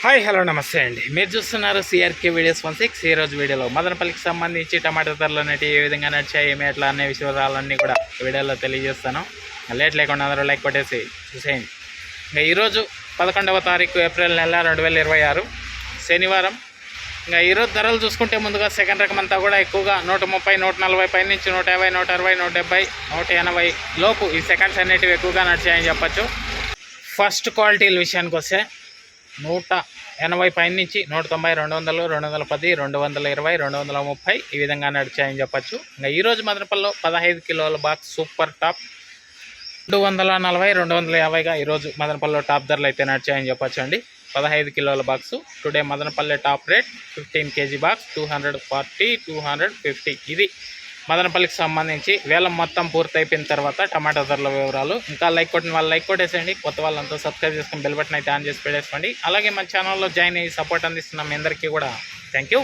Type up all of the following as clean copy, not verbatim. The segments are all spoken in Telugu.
హాయ్ హలో నమస్తే అండి. మీరు చూస్తున్నారు సిఆర్కే వీడియోస్ 16. ఈ రోజు వీడియోలో మదనపల్లికి సంబంధించి టమాటా ధరలు అనేవి ఏ విధంగా నడిచాయి, ఏమి ఎట్లా అనే విషయాలన్నీ కూడా వీడియోలో తెలియజేస్తాను. లేట్ లేకుండా అందరూ లైక్ కొట్టేసి చూసేయండి. ఇంకా ఈరోజు 11వ తారీఖు ఏప్రిల్ నెల 2026 శనివారం. ఇంకా ఈరోజు ధరలు చూసుకుంటే ముందుగా సెకండ్ రకం అంతా కూడా ఎక్కువగా 130, 140 పై నుంచి 150, 160, 170, 180 లోపు ఈ సెకండ్స్ అనేటివి ఎక్కువగా నడిచాయని చెప్పచ్చు. ఫస్ట్ క్వాలిటీల విషయానికి వస్తే 180 పై నుంచి 190, 200, 210, 220, 230 ఈ విధంగా నడిచాయని చెప్పచ్చు. ఇంకా ఈరోజు మదనపల్లిలో 15 కిలోల బాక్స్ సూపర్ టాప్ 240, 250గా ఈరోజు మదనపల్లిలో టాప్ ధరలు అయితే నడిచాయని చెప్పచ్చు అండి. 15 కిలోల box today Madanapalle top rate 15 kg box 240, 250. ఇది మదనపల్లికి సంబంధించి వేలం మొత్తం పూర్తయిపోయిన తర్వాత టమాటా ధరల వివరాలు. ఇంకా లైక్ కొట్టిన వాళ్ళు లైక్ కొట్టేసేయండి, కొత్త వాళ్ళంతా సబ్స్క్రైబ్ చేసుకుని బెల్ బటన్ అయితే ఆన్ చేసి పెట్టేసుకోండి. అలాగే మన ఛానల్లో జాయిన్ అయ్యి సపోర్ట్ అందిస్తున్నాం మీ అందరికీ కూడా థ్యాంక్ యూ.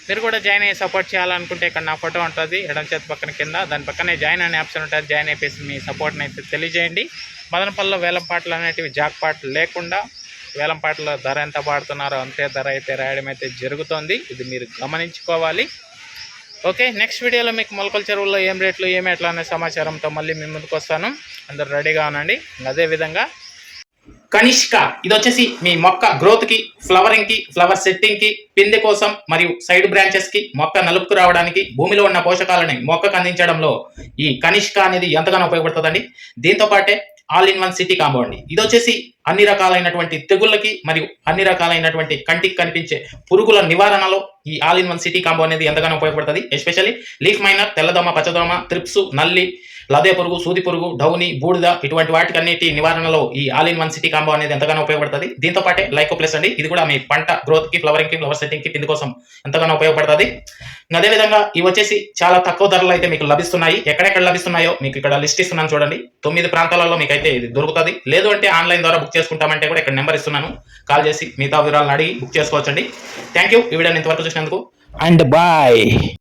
మీరు కూడా జాయిన్ అయ్యి సపోర్ట్ చేయాలనుకుంటే ఇక్కడ నా ఫోటో ఉంటుంది ఎడం చేతి పక్కన కింద, దాని పక్కనే జాయిన్ అనే ఆప్షన్ ఉంటుంది. జాయిన్ అయిపోయి మీ సపోర్ట్ని అయితే తెలియజేయండి. మదనపల్లిలో వేలం పాటలు అనేటివి జాక్ పాటలు లేకుండా వేలం పాటలో ధర ఎంత పాడుతున్నారో అంతే ధర అయితే రాయడం అయితే జరుగుతుంది. ఇది మీరు గమనించుకోవాలి. ఓకే, నెక్స్ట్ వీడియోలో మీకు మొలకల చెరువుల్లో ఏం రేట్లు ఏమి ఎట్లా అనే సమాచారంతో మళ్ళీ మీ ముందుకు వస్తాను. అందరు రెడీగా ఉండండి. అదేవిధంగా కనిష్క ఇది వచ్చేసి మీ మొక్క గ్రోత్కి, ఫ్లవరింగ్కి, ఫ్లవర్ సెట్టింగ్కి, పిందె కోసం మరియు సైడ్ బ్రాంచెస్కి, మొక్క నలుపుకు రావడానికి, భూమిలో ఉన్న పోషకాలని మొక్కకు అందించడంలో ఈ కనిష్క అనేది ఎంతగానో ఉపయోగపడుతుందండి. దీంతో పాటే all in one city combo అండి. ఇది వచ్చేసి అన్ని రకాలైనటువంటి తెగుళ్ళకి మరియు అన్ని రకాలైనటువంటి కంటికి కనిపించే పురుగుల నివారణలో ఈ all in one city combo అనేది ఎంతగానో ఉపయోగపడుతుంది. ఎస్పెషల్లీ లీఫ్ మైనర్, తెల్లదోమ, పచ్చదోమ, త్రిప్స్, నల్లి, లదే పురుగు, సూది పురుగు, డౌని, బూడిద ఇటువంటి వాటికన్నిటి నివారణలో ఈ all in one city combo అనేది ఎంతగానో ఉపయోగపడుతుంది. దీంతో పాటే లైకో ప్లస్ అండి. ఇది కూడా మీ పంట గ్రోత్ కి, ఫ్లవరింగ్ కి, ఫ్లవర్ సెట్టింగ్ కి, పిండి కోసం ఎంతగానో ఉపయోగపడుతుంది. అదేవిధంగా ఇవి వచ్చేసి చాలా తక్కువ ధరలు అయితే మీకు లభిస్తున్నాయి. ఎక్కడెక్కడ లభిస్తున్నాయో మీకు ఇక్కడ లిస్ట్ ఇస్తున్నాను చూడండి. 9 ప్రాంతాలలో మీకు అయితే ఇది దొరుకుతుంది. లేదు అంటే ఆన్లైన్ ద్వారా బుక్ చేసుకుంటామంటే కూడా ఇక్కడ నెంబర్ ఇస్తున్నాను, కాల్ చేసి మిగతా వివరాలను అడిగి బుక్ చేసుకోవచ్చండి. థ్యాంక్ యూ ఈ వీడియోని ఇంతవరకు చూసినందుకు అండ్ బాయ్.